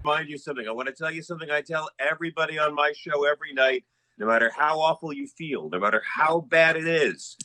remind you something. I want to tell you something I tell everybody on my show every night. No matter how awful you feel, no matter how bad it is,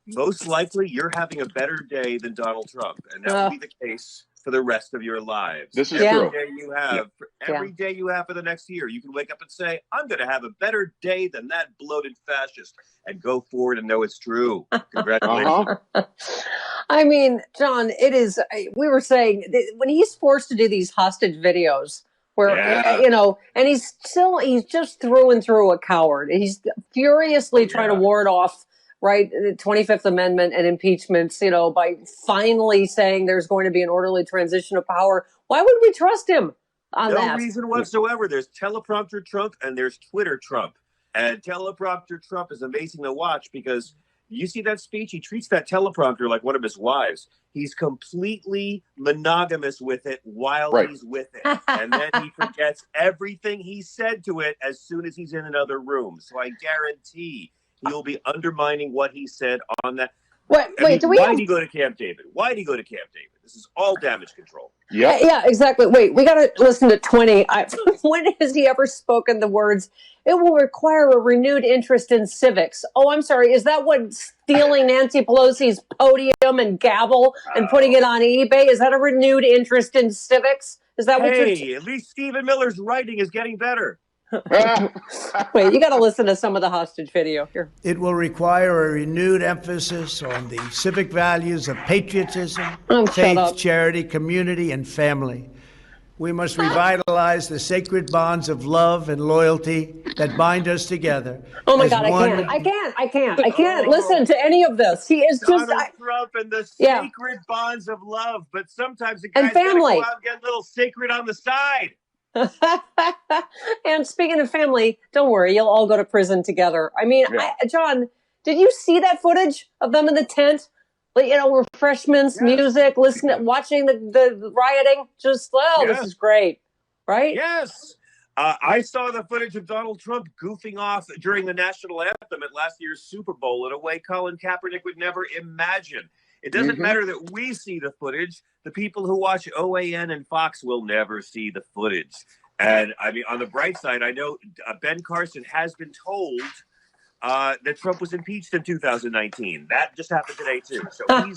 most likely you're having a better day than Donald Trump. And that will be the case for the rest of your lives. This is true. Every day you have for the next year, you can wake up and say, I'm going to have a better day than that bloated fascist, and go forward and know it's true. Congratulations. I mean, John, it is, we were saying, when he's forced to do these hostage videos, where, you know, and he's just through and through a coward. He's furiously trying to ward off, right, the 25th Amendment and impeachments, you know, by finally saying there's going to be an orderly transition of power. Why would we trust him on that? No reason whatsoever. There's teleprompter Trump and there's Twitter Trump. And teleprompter Trump is amazing to watch because you see that speech, he treats that teleprompter like one of his wives. He's completely monogamous with it while he's with it. And then he forgets everything he said to it as soon as he's in another room. So I guarantee he'll be undermining what he said on that. Why did he go to Camp David? Why did he go to Camp David? This is all damage control. Yeah, exactly. Wait, we got to listen to 20. When has he ever spoken the words, it will require a renewed interest in civics? Oh, I'm sorry. Is that what stealing Nancy Pelosi's podium and gavel and putting it on eBay? Is that a renewed interest in civics? Is that what you're... at least Stephen Miller's writing is getting better. Wait, you got to listen to some of the hostage video here. It will require a renewed emphasis on the civic values of patriotism, faith, charity, community, and family. We must revitalize the sacred bonds of love and loyalty that bind us together. Oh my God, I can't listen to any of this. He is Donald Trump and the sacred bonds of love, but sometimes the guys gotta go out and get a little sacred on the side. And speaking of family, don't worry, you'll all go to prison together. I mean, John, did you see that footage of them in the tent? You know, refreshments, music, watching the rioting. Just, this is great, right? Yes. I saw the footage of Donald Trump goofing off during the national anthem at last year's Super Bowl in a way Colin Kaepernick would never imagine. It doesn't matter that we see the footage. The people who watch OAN and Fox will never see the footage. And I mean, on the bright side, I know Ben Carson has been told that Trump was impeached in 2019. That just happened today, too. So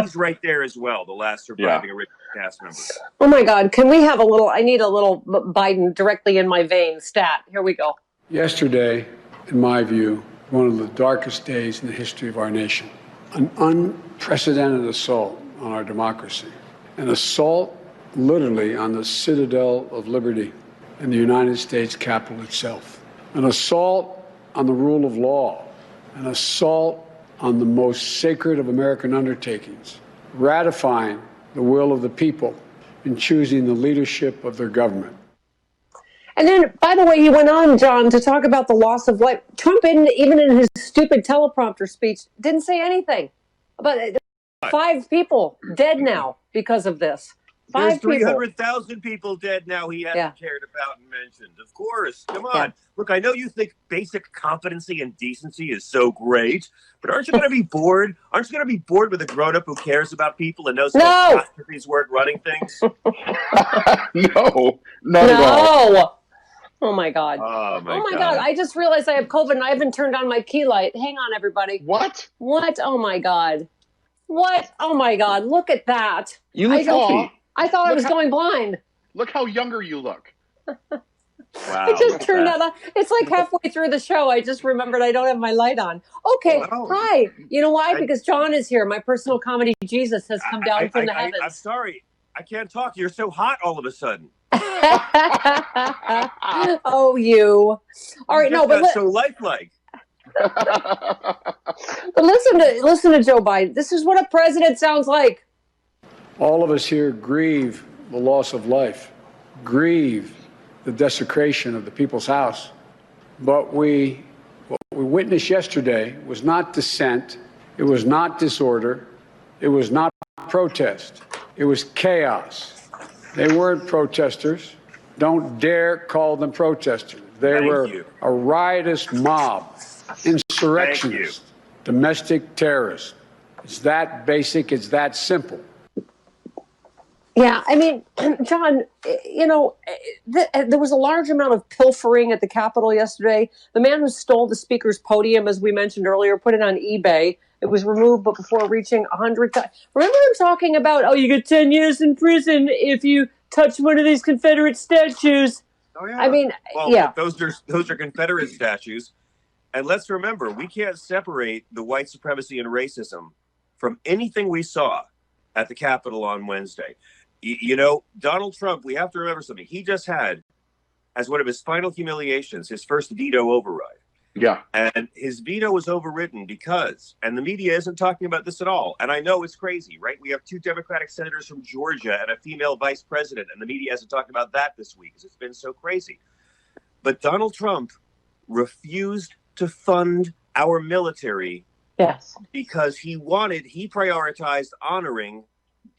he's right there as well, the last surviving original cast member. Oh, my God. Can we have I need a little Biden directly in my veins stat. Here we go. Yesterday, in my view, one of the darkest days in the history of our nation. An unprecedented assault on our democracy. An assault literally on the citadel of liberty in the United States Capitol itself. An assault on the rule of law. An assault on the most sacred of American undertakings. Ratifying the will of the people in choosing the leadership of their government. And then, by the way, he went on, John, to talk about the loss of life. Trump, even in his stupid teleprompter speech, didn't say anything about 5 people dead now because of this. There's 300,000 people dead now he hasn't cared about and mentioned. Of course. Come on. Yeah. Look, I know you think basic competency and decency is so great, but aren't you going to be bored? Aren't you going to be bored with a grown-up who cares about people and knows how catastrophes work running things? No. Oh, my God. Oh, my God. I just realized I have COVID and I haven't turned on my key light. Hang on, everybody. What? Oh, my God. What? Oh, my God. Look at that. You look healthy. I thought I was going blind. Look how younger you look. Wow. I just turned that on. It's like halfway through the show. I just remembered I don't have my light on. Okay. Wow. Hi. You know why? Because John is here. My personal comedy Jesus has come down from the heavens. I'm sorry. I can't talk. You're so hot all of a sudden. Oh, you. All right. No, but so lifelike. But listen to Joe Biden. This is what a president sounds like. All of us here grieve the loss of life, grieve the desecration of the people's house. But what we witnessed yesterday was not dissent. It was not disorder. It was not protest. It was chaos. They weren't protesters. Don't dare call them protesters. They were a riotous mob, insurrectionists, domestic terrorists. It's that basic. It's that simple. Yeah, I mean, John, there was a large amount of pilfering at the Capitol yesterday. The man who stole the speaker's podium, as we mentioned earlier, put it on eBay. It was removed, but before reaching 100. Remember him talking about, oh, you get 10 years in prison if you touch one of these Confederate statues. Oh yeah. I mean, well, yeah. those are Confederate statues, and let's remember we can't separate the white supremacy and racism from anything we saw at the Capitol on Wednesday. Donald Trump. We have to remember something. He just had, as one of his final humiliations, his first veto override. Yeah. And his veto was overridden because, and the media isn't talking about this at all. And I know it's crazy, right? We have 2 Democratic senators from Georgia and a female vice president, and the media hasn't talked about that this week because it's been so crazy. But Donald Trump refused to fund our military. Yes. Because he prioritized honoring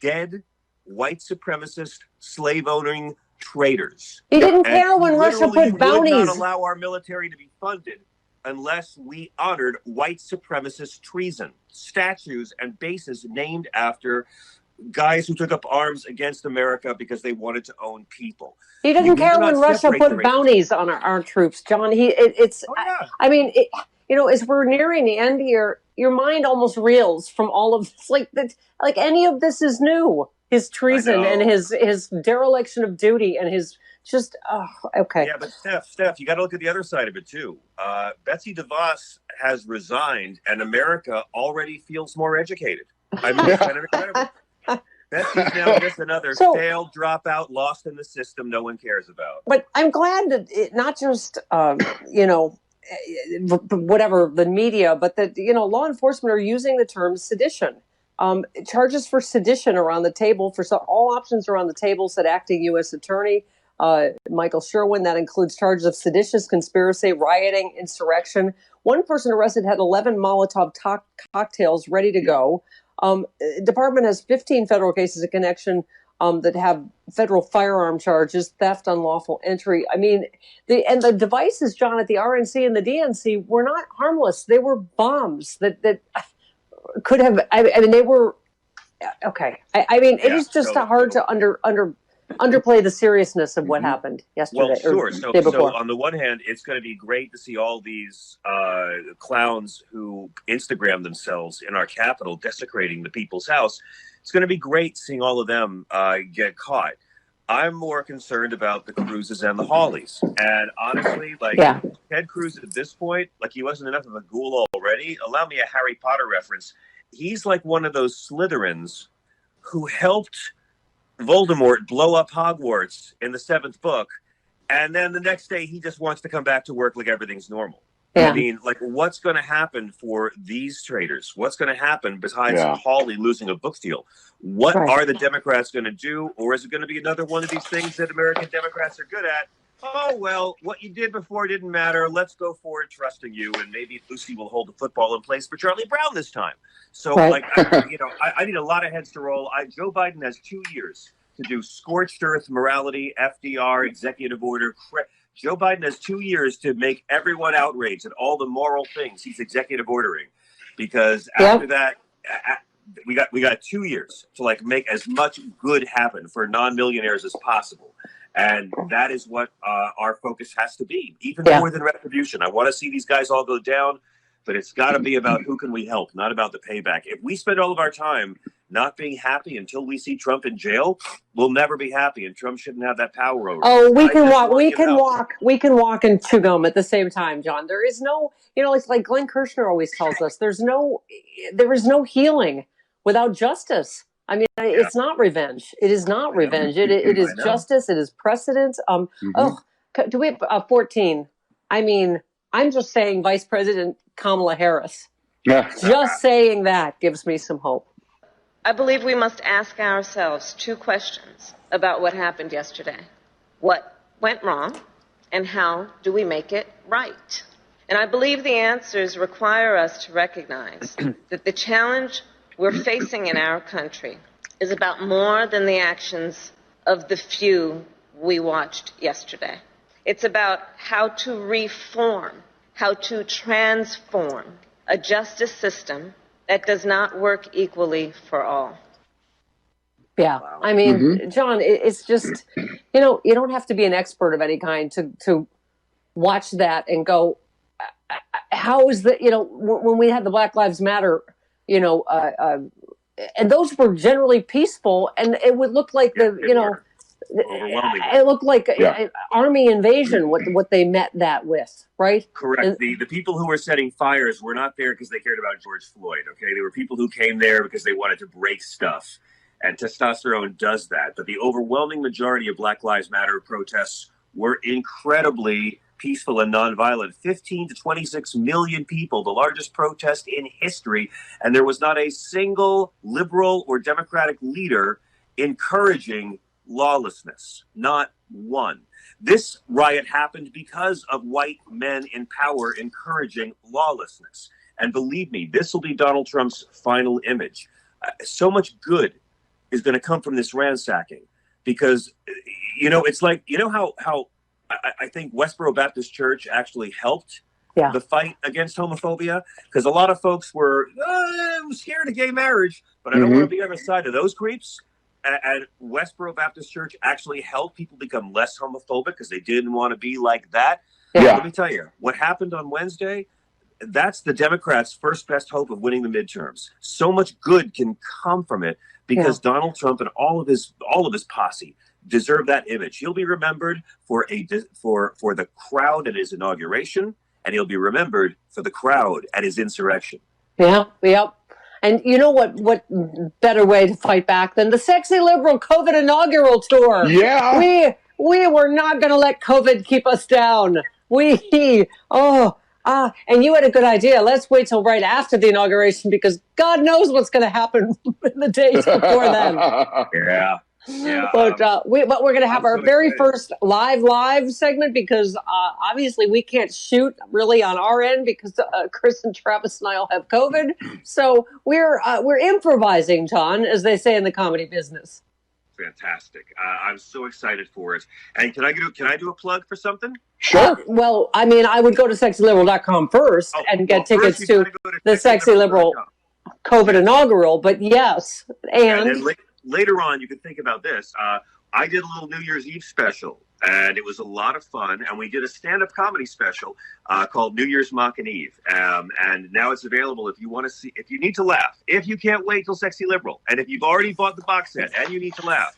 dead white supremacist slave owning traitors. He didn't care when Russia put bounties. Would not allow our military to be funded unless we honored white supremacist treason, statues and bases named after guys who took up arms against America because they wanted to own people. He doesn't care when Russia put bounties on our troops, John. I mean, as we're nearing the end here, your mind almost reels from all of this. Like any of this is new. His treason and his dereliction of duty and his just, okay. Yeah, but Steph, you got to look at the other side of it too. Betsy DeVos has resigned, and America already feels more educated. I mean, it's kind of incredible. Betsy's now just another failed dropout, lost in the system no one cares about. But I'm glad that it not just, whatever the media, but that, law enforcement are using the term sedition. Charges for sedition are on the table. All options are on the table, said acting U.S. Attorney Michael Sherwin. That includes charges of seditious conspiracy, rioting, insurrection. One person arrested had 11 Molotov cocktails ready to go. Department has 15 federal cases of connection that have federal firearm charges, theft, unlawful entry. I mean, the devices, John, at the RNC and the DNC were not harmless. They were bombs that could have. I mean, they were okay. It is just hard to underplay the seriousness of what happened yesterday. Well, sure. So on the one hand, it's going to be great to see all these clowns who Instagram themselves in our Capitol desecrating the people's house. It's going to be great seeing all of them get caught. I'm more concerned about the Cruzes and the Hawleys. And honestly, Ted Cruz at this point, he wasn't enough of a ghoul already. Allow me a Harry Potter reference. He's like one of those Slytherins who helped Voldemort blow up Hogwarts in the 7th book, and then the next day he just wants to come back to work like everything's normal. Yeah. I mean, what's going to happen for these traitors? What's going to happen besides Hawley losing a book deal? What are the Democrats going to do? Or is it going to be another one of these things that American Democrats are good at? Oh, well, what you did before didn't matter. Let's go forward trusting you, and maybe Lucy will hold the football in place for Charlie Brown this time. So, I need a lot of heads to roll. Joe Biden has 2 years to do scorched earth morality, FDR, executive order. Joe Biden has 2 years to make everyone outraged at all the moral things he's executive ordering, because after that, we got 2 years to make as much good happen for non-millionaires as possible. And that is what our focus has to be, even more than retribution. I want to see these guys all go down, but it's got to be about who can we help, not about the payback. If we spend all of our time not being happy until we see Trump in jail, we'll never be happy, and Trump shouldn't have that power over us. Oh, we can walk and chew gum at the same time, John. There is no, it's like Glenn Kirshner always tells us, there is no healing without justice. I mean, it's not revenge. It is not revenge. It is justice. It is precedent. Do we have 14? I mean, I'm just saying Vice President Kamala Harris. Just saying that gives me some hope. I believe we must ask ourselves 2 questions about what happened yesterday. What went wrong, and how do we make it right? And I believe the answers require us to recognize that the challenge we're facing in our country is about more than the actions of the few we watched yesterday. It's about how to reform, how to transform a justice system that does not work equally for all. Yeah. Wow. I mean, John, it's just, you don't have to be an expert of any kind to watch that and go, how is that, when we had the Black Lives Matter, and those were generally peaceful, and it would look like overwhelmingly. it looked like an army invasion, what they met that with, right? Correct. And the people who were setting fires were not there because they cared about George Floyd, okay? They were people who came there because they wanted to break stuff. And testosterone does that. But the overwhelming majority of Black Lives Matter protests were incredibly peaceful and nonviolent. 15 to 26 million people, the largest protest in history. And there was not a single liberal or Democratic leader encouraging lawlessness. Not one. This riot happened because of white men in power encouraging lawlessness. And believe me, this will be Donald Trump's final image. So much good is going to come from this ransacking because, it's like, how I think Westboro Baptist Church actually helped the fight against homophobia, because a lot of folks were scared of gay marriage, but I don't want to be on the side of those creeps. And Westboro Baptist Church actually helped people become less homophobic because they didn't want to be like that. Yeah. Let me tell you, what happened on Wednesday, that's the Democrats' first best hope of winning the midterms. So much good can come from it because Donald Trump and all of his posse deserve that image. He'll be remembered for the crowd at his inauguration, and he'll be remembered for the crowd at his insurrection. Yeah, yep. And you know what better way to fight back than the Sexy Liberal COVID inaugural tour? Yeah. We were not going to let COVID keep us down. And you had a good idea. Let's wait till right after the inauguration because God knows what's going to happen in the days before then. Yeah. But we're going to have our very first live segment because obviously we can't shoot really on our end because Chris and Travis and I all have COVID. So we're improvising, John, as they say in the comedy business. Fantastic! I'm so excited for it. And can I do a plug for something? Sure. Well, I mean, I would go to sexyliberal.com first and get tickets to the Sexy Liberal COVID inaugural. But yes, and then later on, you can think about this. I did a little New Year's Eve special, and it was a lot of fun. And we did a stand-up comedy special called New Year's Mockin' Eve. And now it's available if you want to see, if you need to laugh, if you can't wait till Sexy Liberal, and if you've already bought the box set and you need to laugh.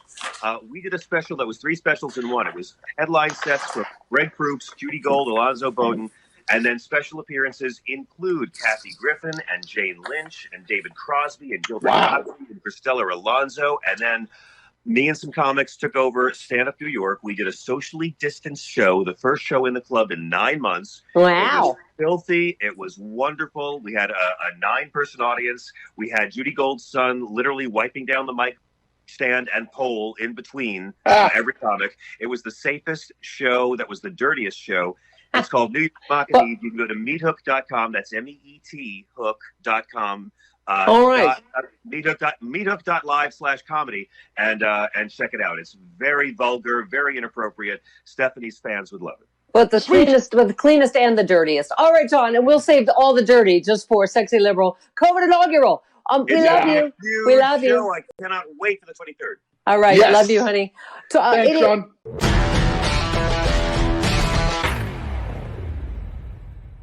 We did a special that was 3 specials in one. It was headline sets for Greg Proops, Judy Gold, Alonzo Bowden. And then special appearances include Kathy Griffin and Jane Lynch and David Crosby and Gilbert Gottfried and Cristela Alonzo. And then me and some comics took over Stand Up New York. We did a socially distanced show, the first show in the club in 9 months. Wow. It was filthy. It was wonderful. We had a 9-person audience. We had Judy Gold's son literally wiping down the mic stand and pole in between every comic. It was the safest show. That was the dirtiest show. It's called New Year's Mockin' Eve. You can go to meethook.com. That's MEET hook.com. All right. Meethook.live/comedy and check it out. It's very vulgar, very inappropriate. Stephanie's fans would love it. But the cleanest and the dirtiest. All right, John, and we'll save all the dirty just for Sexy Liberal COVID inaugural. We love you. We love you. I cannot wait for the 23rd. All right, love you, honey. Thanks, John.